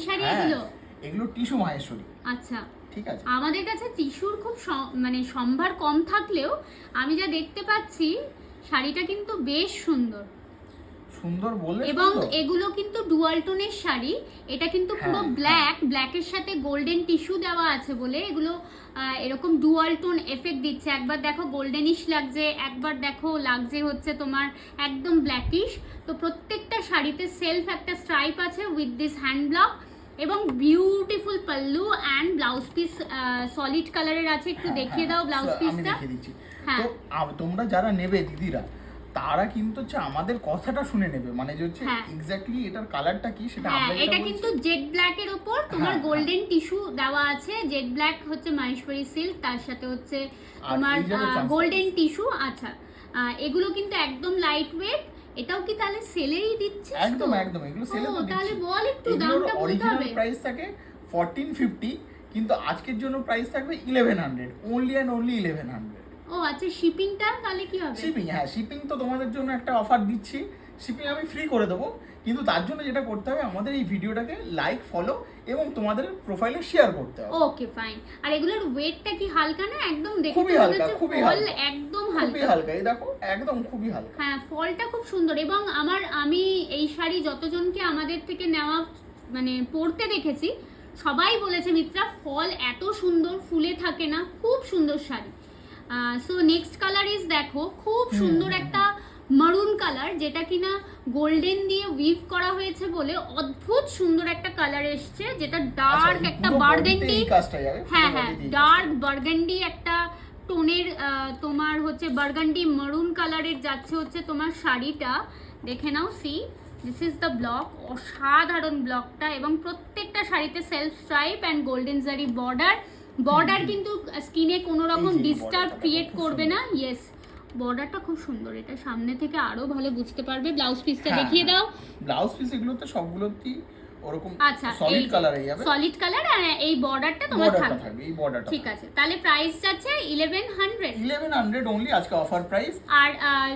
শাড়ি এগুলো? এগুলো টিস্যু মাহেশ্বরী। আচ্ছা, ঠিক আছে। আমাদের কাছে টিস্যুর খুব মানে সম্ভার কম থাকলেও আমি যা দেখতে পাচ্ছি শাড়িটা কিন্তু বেশ সুন্দর। সুন্দর বললে এবং এগুলো কিন্তু ডুয়াল টোনের শাড়ি, এটা কিন্তু পুরো ব্ল্যাকের সাথে গোল্ডেন টিস্যু দেওয়া আছে বলে এগুলো এরকম ডুয়াল টোন এফেক্ট দিচ্ছে। একবার দেখো গোল্ডেনিশ লাগছে, একবার দেখো লাগছে হচ্ছে তোমার একদম ব্ল্যাকিশ। তো প্রত্যেকটা শাড়িতে সেলফ একটা স্ট্রাইপ আছে উইথ দিস হ্যান্ড ব্লক এবং beautiful pallu and blouse piece solid কালারের আছে। একটু দেখিয়ে দাও ব্লাউজ পিসটা। তো তোমরা যারা নেবে দিদিরা, তারা কিন্তু হচ্ছে আমাদের কথাটা শুনে নেবে, মানে যে হচ্ছে এক্স্যাক্টলি এটার কালারটা কি সেটা আমরা এটা কিন্তু জেড ব্ল্যাক এর উপর তোমার গোল্ডেন টিস্যু দেওয়া আছে। জেড ব্ল্যাক হচ্ছে মাহেশ্বরী সিল্ক, তার সাথে হচ্ছে তোমার গোল্ডেন টিস্যু। আচ্ছা, এগুলো কিন্তু একদম লাইট ওয়েট। এটাও কি তাহলে সেলেই দিচ্ছিস? একদম একদম, এগুলো সেলে তো দিচ্ছি। তাহলে বল একটু দামটা বলতে হবে। প্রাইস থাকে 1450, কিন্তু আজকের জন্য প্রাইস থাকবে 1100, অনলি এন্ড অনলি 1100। ও আচ্ছা, শিপিংটা তাহলে কি হবে? শিপিং তো তোমাদের জন্য একটা অফার দিচ্ছি, শিপিং আমি ফ্রি করে দেবো। কিন্তু তার জন্য যেটা করতে হবে, আমাদের এই ভিডিওটাকে লাইক, ফলো এবং তোমাদের প্রোফাইলে শেয়ার করতে হবে। Okay fine. আর এগুলোর ওয়েটটা কি হালকা না? একদম দেখতে খুবই হালকা, খুবই হালকা, একদম হালকা, খুবই হালকা। এই দেখো একদম খুবই হালকা। হ্যাঁ, ফলটা খুব সুন্দর। এবং আমি এই শাড়ি যতজনকে আমাদের থেকে নেওয়া মানে পরতে দেখেছি, সবাই বলেছে মিত্রা ফল এত সুন্দর ফুলে থাকে না, খুব সুন্দর sari. So next colour is দেখো, খুব সুন্দর একটা মারুন কালার, যেটা কিনা গোল্ডেন দিয়ে উইভ করা হয়েছে বলে অদ্ভুত সুন্দর একটা কালার এসছে, যেটা ডার্ক একটা বার্গেন্ডি, হ্যাঁ ডার্ক বার্গেন্ডি একটা টোনের তোমার হচ্ছে বার্গেন্ডি মারুন কালারের যাচ্ছে হচ্ছে তোমার শাড়িটা। দেখে নাও, see this is the block, অসাধারণ ব্লকটা। এবং প্রত্যেকটা শাড়িতে self stripe and golden zari border কিন্তু স্কিনে কোনো রকম ডিস্টার্ব ক্রিয়েট করবে না। ইয়েস, বর্ডারটা খুব সুন্দর, এটা সামনে থেকে আরো ভালো বুঝতে পারবে। ব্লাউজ পিসটা দেখিয়ে দাও। ব্লাউজ পিস এগুলো তো সবগুলোতেই ওরকম আচ্ছা সলিড কালারই যাবে, সলিড কালার, আর এই বর্ডারটা তোমার থাকবে, এই বর্ডারটা। ঠিক আছে, তাহলে প্রাইস যাচ্ছে 1100 ओनली आज का ऑफर प्राइस। আর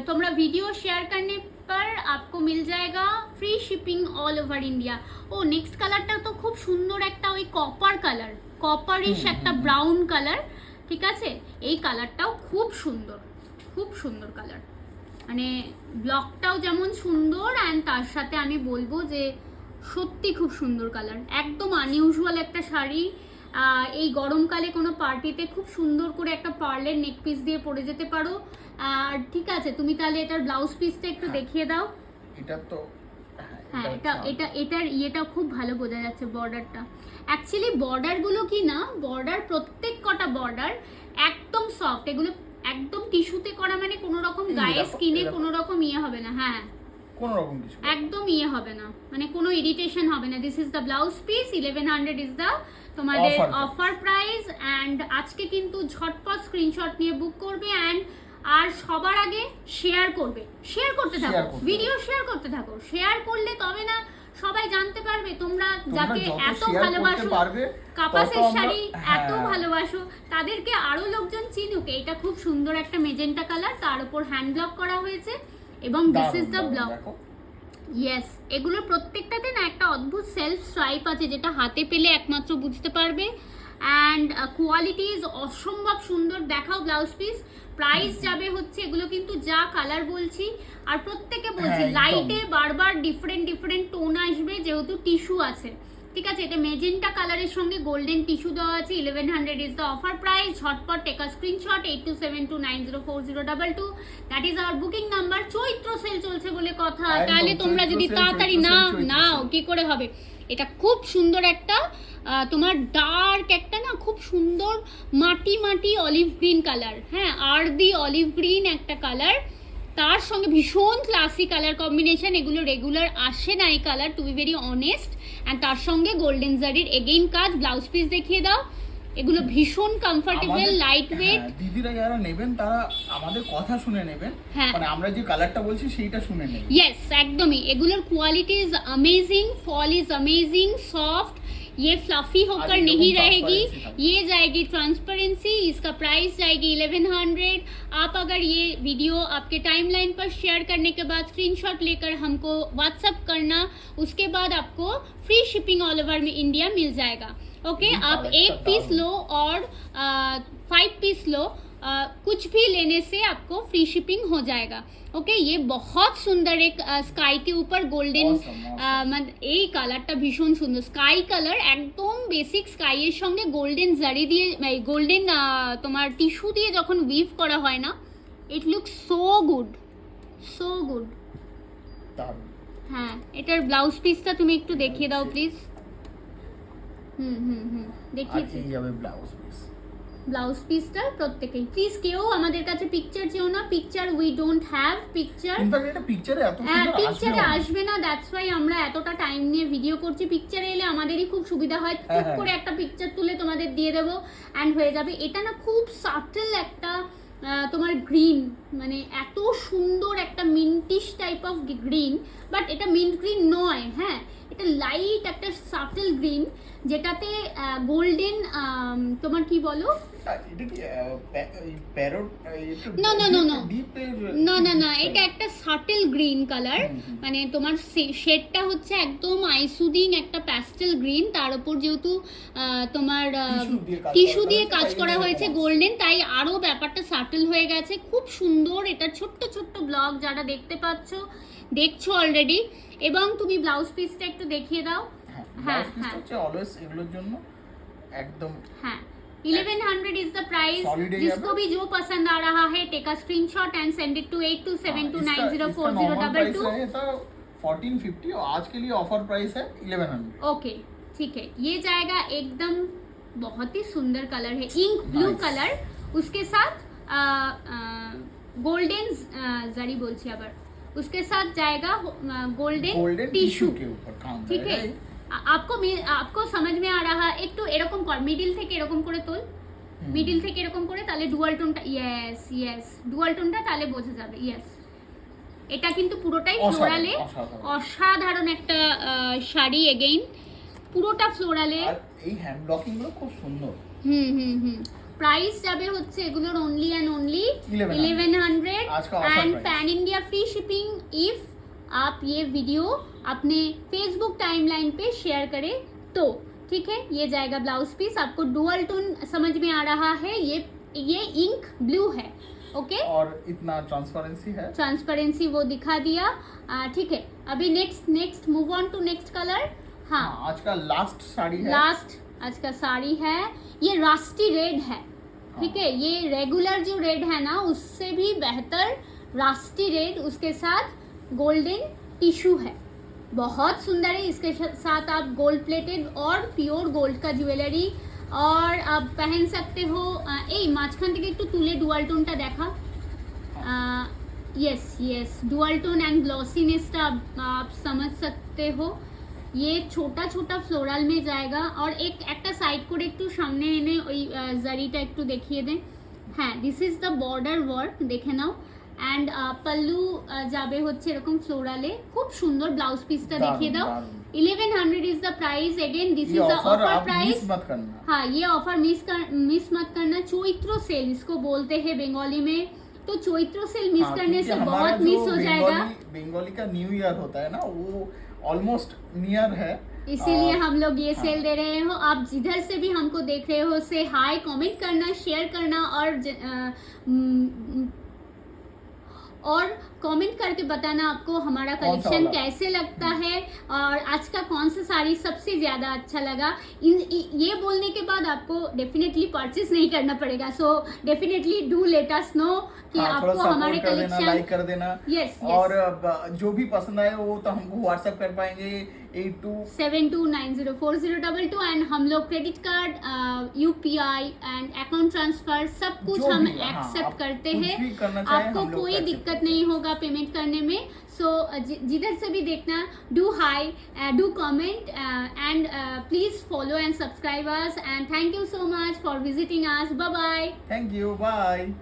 তোমরা ভিডিও শেয়ার करने पर आपको मिल जाएगा free shipping all over India. ও নেক্সট কালারটা তো খুব সুন্দর, একটা ওই কপার কালার, কপারিশ একটা ব্রাউন কালার, ঠিক আছে। এই কালারটাও খুব সুন্দর, খুব সুন্দর কালার, মানে ব্লকটাও যেমন সুন্দর অ্যান্ড তার সাথে আমি বলবো যে সত্যি খুব সুন্দর কালার, একদম আনইউজুয়াল একটা শাড়ি। এই গরমকালে কোনো পার্টিতে খুব সুন্দর করে একটা পার্লের নেক পিস দিয়ে পরে যেতে পারো। আর ঠিক আছে, তুমি তাহলে এটার ব্লাউজ পিসটা একটু দেখিয়ে দাও। এটা তো হ্যাঁ, এটার ইয়েটা খুব ভালো বোঝা যাচ্ছে, বর্ডারটা। অ্যাকচুয়ালি বর্ডারগুলো কি না, বর্ডার প্রত্যেক কটা বর্ডার একদম সফট, এগুলো একদম টিস্যুতে করা, মানে কোনো রকম গায়ে স্কিনে কোনো রকম ইয়ে হবে না। হ্যাঁ, কোনো রকম কিছু একদম ইয়ে হবে না, মানে কোনো ইরিটেশন হবে না। This is the blouse piece, 1100 is the তোমাদের অফার প্রাইস। অ্যান্ড আজকে কিন্তু ঝটপট স্ক্রিনশট নিয়ে বুক করবে অ্যান্ড আর সবার আগে শেয়ার করবে, শেয়ার করতে থাকো, ভিডিও শেয়ার করতে থাকো। শেয়ার করলে তবে না সবাই জানতে পারবে তোমরা যাকে এত ভালোবাসো, কাপাসের শাড়ি এত ভালোবাসো, তাদেরকে আরো লোকজন চিনুক। এটা খুব সুন্দর একটা মেজেন্টা কালার, তার উপর হ্যান্ড ব্লক করা হয়েছে এবং this is the block. Yes, এগুলো প্রত্যেকটাতে না একটা অদ্ভুত সেলফ স্ট্রাইপ আছে, যেটা হাতে পেলে একমাত্র বুঝতে পারবে। অ্যান্ড কোয়ালিটি ইজ অসম্ভব সুন্দর। দেখাও ব্লাউজ পিস। প্রাইস যাবে হচ্ছে, এগুলো কিন্তু যা কালার বলছি আর প্রত্যেকে বলছি লাইটে বারবার ডিফারেন্ট টোন আসবে, যেহেতু টিস্যু আছে, ঠিক আছে। এটা মেজেন্টা কালারের সঙ্গে গোল্ডেন টিস্যু দেওয়া আছে। 1100 ইজ দ্য অফার প্রাইস। ঝটপট take a screenshot, 8272904022, that is our booking number. Chaitra sale চলছে বলে কথা, তাহলে তোমরা যদি তাড়াতাড়ি নাও কি করে হবে। এটা খুব সুন্দর একটা তোমার ডার্ক একটা না, খুব সুন্দর মাটি অলিভ গ্রিন কালার, হ্যাঁ আরদি অলিভ গ্রিন একটা কালার, তার সঙ্গে ভীষণ ক্লাসি কালার কম্বিনেশন। এগুলো রেগুলার আসে না এই colour, to be very honest. And তার সঙ্গে গোল্ডেন জারির এগেইন কাজ। ব্লাউজ পিস দেখিয়ে দাও। এগুলো ভীষণ কমফোর্টেবল, লাইট ওয়েট। দিদিরা যারা নেবেন তারা আমাদের কথা শুনে নেবেন, মানে আমরা যে কালারটা বলছি সেইটা শুনে নেবেন। ইয়েস, একদমই। এগুলোর quality is amazing, fall is amazing, soft ये फ्लफी होकर आज नहीं एकदम रहेगी, transparency था। ये जाएगी ट्रांसपेरेंसी। इसका प्राइस जाएगी 1100। आप अगर ये वीडियो आपके टाइमलाइन पर शेयर करने के बाद स्क्रीनशॉट लेकर हमको व्हाट्सअप करना, उसके बाद आपको फ्री शिपिंग ऑल ओवर में इंडिया मिल जाएगा। ओके, ये आप product एक का पीस दाम। लो और 5 पीस लो, कुछ भी लेने से आपको फ्री शिपिंग हो जाएगा। ওকে, ये बहुत সুন্দর এক স্কাই কে উপর গোল্ডেন মানে এই কালারটা ভীষণ সুন্দর, স্কাই কালার একদম বেসিক স্কাই এর সঙ্গে গোল্ডেন জারি দিয়ে গোল্ডেন তোমার টিস্যু দিয়ে যখন উইভ করা হয় না, it looks so good, so good. হ্যাঁ, এটার ব্লাউজ পিসটা তুমি একটু দেখিয়ে দাও প্লিজ। দেখিয়েছি যাবে ব্লাউজ পিস, ব্লাউজ পিসটা প্রত্যেকেই। প্লিজ কেউ আমাদের কাছে পিকচার চেও না, picture we don't have picture. In fact এটা পিকচারে এত সুন্দর পিকচারে আসবে না, দ্যাটস ওয়াই আমরা এতটা টাইম নিয়ে ভিডিও করছি। পিকচারে এলে আমাদেরই খুব সুবিধা হয়, টুক করে একটা পিকচার তুলে তোমাদের দিয়ে দেবো অ্যান্ড হয়ে যাবে। এটা না খুব সাটল একটা তোমার গ্রিন, মানে এত সুন্দর একটা মিন্টিশ টাইপ অফ গ্রিন, বাট এটা মিন্ট গ্রিন নয়। হ্যাঁ, এটা লাইট একটা সাটল গ্রিন, যেটাতে গোল্ডেন তোমার কি বলো, এটা কি প্যারট, না না না না না না না, এটা একটা সাটেল গ্রিন কালার, মানে তোমার শেডটা হচ্ছে একদম আইসুদিং একটা প্যাস্টেল গ্রিন, তার উপর যেহেতু তোমার টিস্যু দিয়ে কাজ করা হয়েছে গোল্ডেন, তাই আরো ব্যাপারটা সাটেল হয়ে গেছে, খুব সুন্দর। এটা ছোট্ট ছোট্ট ব্লক যারা দেখতে পাচ্ছো, দেখছো অলরেডি। এবং তুমি ব্লাউজ পিসটা একটু দেখিয়ে দাও। হ্যাঁ হ্যাঁ, হচ্ছে অলওয়েজ এগুলোর জন্য একদম। हाँ, 1100 is the price। Solid जिसको भी जो पसंद आ रहा है, take a screenshot and send it to 8272904022। था 1450 और आज के लिए ऑफर प्राइस है 1100। ओके, ठीक है, ये जाएगा एकदम बहुत ही सुंदर कलर है, इंक ब्लू कलर, उसके साथ गोल्डन जरी बोलছি আবার, उसके साथ जाएगा गोल्डन टिश्यू के ऊपर काम। ठीक है, आपको समझ में आ रहा है? একটু এরকম কর, মিডল থেকে এরকম করে তোল, মিডল থেকে এরকম করে, তাহলে ডুয়াল টোনটা, ইয়েস ইয়েস, ডুয়াল টোনটা তাহলে বোঝা যাবে। ইয়েস, এটা কিন্তু পুরোটাই ফ্লোরালে, অসাধারণ একটা শাড়ি, এগেইন পুরোটা ফ্লোরালে। আর এই হ্যান্ড ব্লকিং গুলো খুব সুন্দর। प्राइस যাবে হচ্ছে এগুলোর only and only 1100 and pan India free shipping if आप ये वीडियो अपने फेसबुक टाइमलाइन पे शेयर करें तो। ठीक है, ये जाएगा ब्लाउज पीस। आपको डुअल टोन समझ में आ रहा है, ये इंक ब्लू है। ओके, और इतना ट्रांसपेरेंसी है, ट्रांसपेरेंसी वो दिखा दिया। ठीक है, अभी next move on to next colour. हाँ, आज का लास्ट साड़ी है, लास्ट आज का साड़ी है, ये रास्टी रेड है। ठीक है, ये रेगुलर जो रेड है ना, उससे भी बेहतर रास्टी रेड, उसके साथ गोल्डन टिश्यू है, बहुत सुंदर है। इसके साथ आप गोल्ड प्लेटेड और प्योर गोल्ड का ज्वेलरी और आप पहन सकते हो। এই মাঝখান থেকে একটু তুলে ডুয়াল টোনটা দেখা। Yes yes, dual tone and glossiness आप समझ सकते हो। ये छोटा छोटा फ्लोरल में जाएगा। और একটা সাইড করে একটু সামনে এনে ওই জারিটা একটু দেখিয়ে দেন। হ্যাঁ, this is the border work, দেখে নাও। অ্যান্ড পাল্লু যাবে হচ্ছে এরকম ফ্লোরালে, খুব সুন্দর। ব্লাউজ পিসটা দেখিয়ে দাও। 1100 is the price. Again this is the offer price, हाँ, ये ऑफर मिस मत करना। चैत्र सेल इसको बोलते हैं बंगाली में, तो चैत्र सेल मिस करने से बहुत मिस हो जाएगा। बंगाली का न्यू ईयर होता है ना, वो ऑलमोस्ट नियर है, इसीलिए हम लोग ये सेल दे रहे हो। आप जिधर से भी हमको देख रहे हो, से हाई कमेंट करना, शेयर करना और कमेंट करके बताना आपको हमारा कलेक्शन कैसे लगता है और आज का कौन सा साड़ी सबसे ज़्यादा अच्छा लगा। ये बोलने के बाद आपको डेफिनेटली परचेस नहीं करना पड़ेगा। So definitely do let us know कि आपको हमारे कलेक्शन, लाइक कर देना। यस, और जो भी पसंद आए वो तो हमको व्हाट्सएप कर पाएंगे 8272904022। एंड हम लोग credit card, UPI and account transfer सब कुछ हम एक्सेप्ट करते हैं। आपको कोई दिक्कत नहीं होगा पेमेंट करने में। सो जिधर से भी देखना, do hi, do comment and please follow and subscribe us and thank you so much for visiting us. Bye bye. Thank you, bye.